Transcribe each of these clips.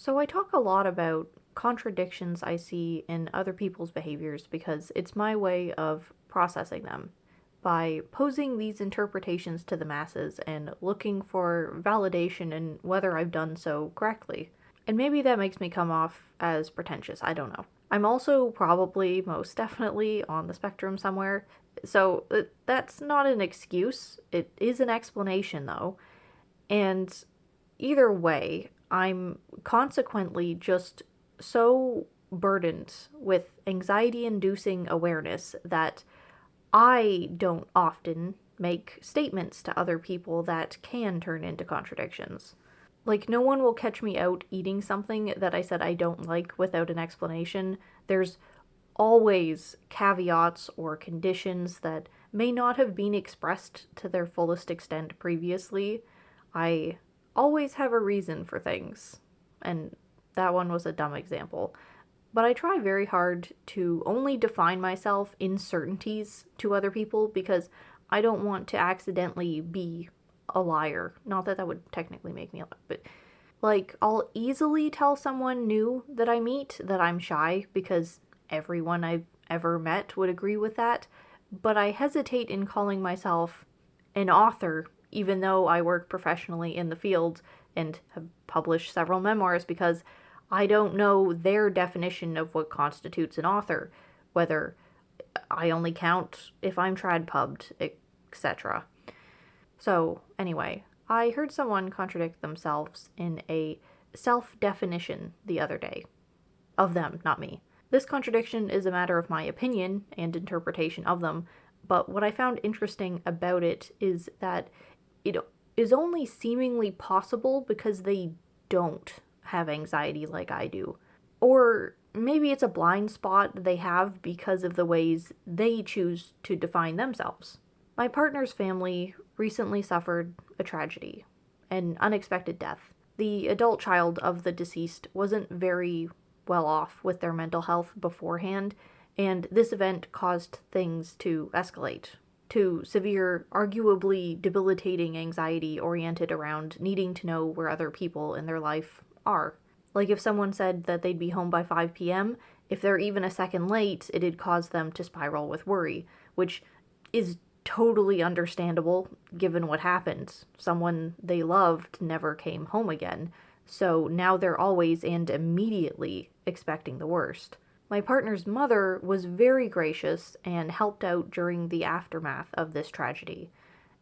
So I talk a lot about contradictions I see in other people's behaviors because it's my way of processing them by posing these interpretations to the masses and looking for validation in whether I've done so correctly. And maybe that makes me come off as pretentious, I don't know. I'm also probably most definitely on the spectrum somewhere, so that's not an excuse. It is an explanation though, and either way, I'm consequently just so burdened with anxiety inducing awareness that I don't often make statements to other people that can turn into contradictions. Like, no one will catch me out eating something that I said I don't like without an explanation. There's always caveats or conditions that may not have been expressed to their fullest extent previously. I always have a reason for things, and that one was a dumb example. But I try very hard to only define myself in certainties to other people because I don't want to accidentally be a liar. Not that that would technically make me a liar, but like, I'll easily tell someone new that I meet that I'm shy because everyone I've ever met would agree with that. But I hesitate in calling myself an author, even though I work professionally in the field and have published several memoirs, because I don't know their definition of what constitutes an author, whether I only count if I'm trad pubbed, etc. So, anyway, I heard someone contradict themselves in a self definition the other day. Of them, not me. This contradiction is a matter of my opinion and interpretation of them, but what I found interesting about it is that it is only seemingly possible because they don't have anxiety like I do. Or maybe it's a blind spot they have because of the ways they choose to define themselves. My partner's family recently suffered a tragedy, an unexpected death. The adult child of the deceased wasn't very well off with their mental health beforehand, and this event caused things to escalate to severe, arguably debilitating anxiety oriented around needing to know where other people in their life are. Like if someone said that they'd be home by 5 p.m., if they're even a second late, it'd cause them to spiral with worry, which is totally understandable given what happened. Someone they loved never came home again, so now they're always and immediately expecting the worst. My partner's mother was very gracious and helped out during the aftermath of this tragedy,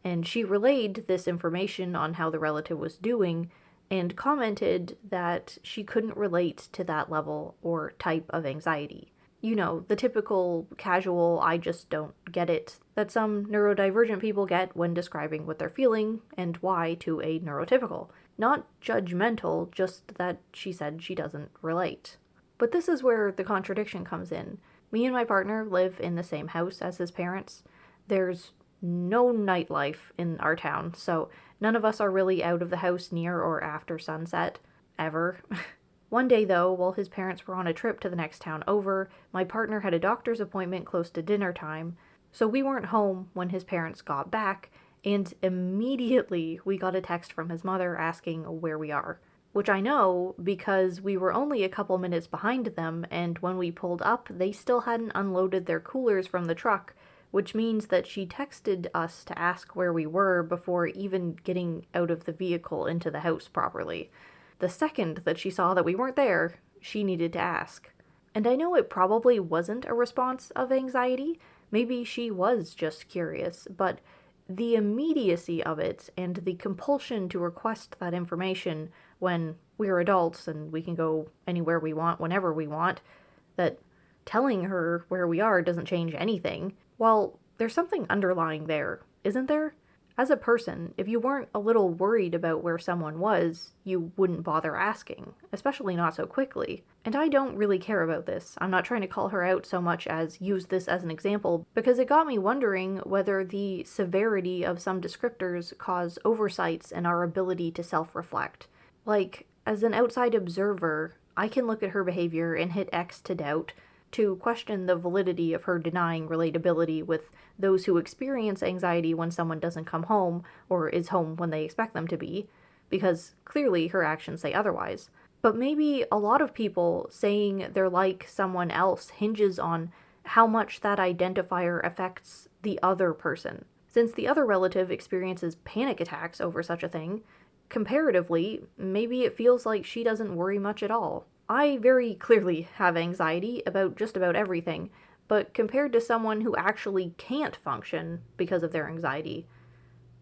and she relayed this information on how the relative was doing and commented that she couldn't relate to that level or type of anxiety. You know, the typical casual, I just don't get it, that some neurodivergent people get when describing what they're feeling and why to a neurotypical. Not judgmental, just that she said she doesn't relate. But this is where the contradiction comes in. Me and my partner live in the same house as his parents. There's no nightlife in our town, so none of us are really out of the house near or after sunset, ever. One day, though, while his parents were on a trip to the next town over, my partner had a doctor's appointment close to dinner time, so we weren't home when his parents got back, and immediately we got a text from his mother asking where we are. Which I know because we were only a couple minutes behind them, and when we pulled up, they still hadn't unloaded their coolers from the truck, which means that she texted us to ask where we were before even getting out of the vehicle into the house properly. The second that she saw that we weren't there, she needed to ask. And I know it probably wasn't a response of anxiety. Maybe she was just curious, but the immediacy of it and the compulsion to request that information when we're adults and we can go anywhere we want whenever we want, that telling her where we are doesn't change anything. Well, there's something underlying there, isn't there? As a person, if you weren't a little worried about where someone was, you wouldn't bother asking, especially not so quickly. And I don't really care about this. I'm not trying to call her out so much as use this as an example, because it got me wondering whether the severity of some descriptors cause oversights in our ability to self-reflect. Like, as an outside observer, I can look at her behavior and hit X to doubt, to question the validity of her denying relatability with those who experience anxiety when someone doesn't come home or is home when they expect them to be, because clearly her actions say otherwise. But maybe a lot of people saying they're like someone else hinges on how much that identifier affects the other person. Since the other relative experiences panic attacks over such a thing, comparatively, maybe it feels like she doesn't worry much at all. I very clearly have anxiety about just about everything, but compared to someone who actually can't function because of their anxiety,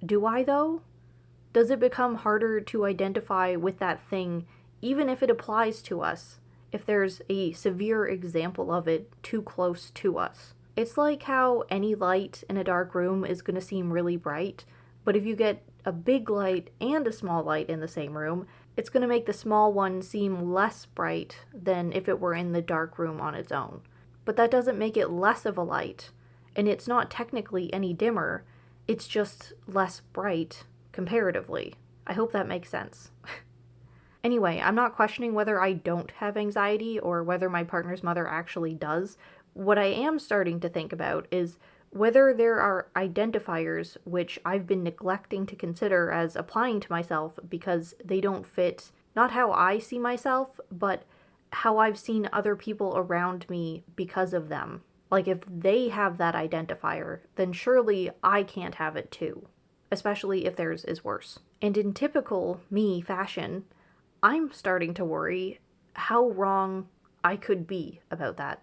do I though? Does it become harder to identify with that thing even if it applies to us, if there's a severe example of it too close to us? It's like how any light in a dark room is going to seem really bright, but if you get a big light and a small light in the same room, it's going to make the small one seem less bright than if it were in the dark room on its own. But that doesn't make it less of a light, and it's not technically any dimmer, it's just less bright comparatively. I hope that makes sense. Anyway, I'm not questioning whether I don't have anxiety or whether my partner's mother actually does. What I am starting to think about is whether there are identifiers which I've been neglecting to consider as applying to myself because they don't fit not how I see myself, but how I've seen other people around me because of them. Like, if they have that identifier, then surely I can't have it too, especially if theirs is worse. And in typical me fashion, I'm starting to worry how wrong I could be about that.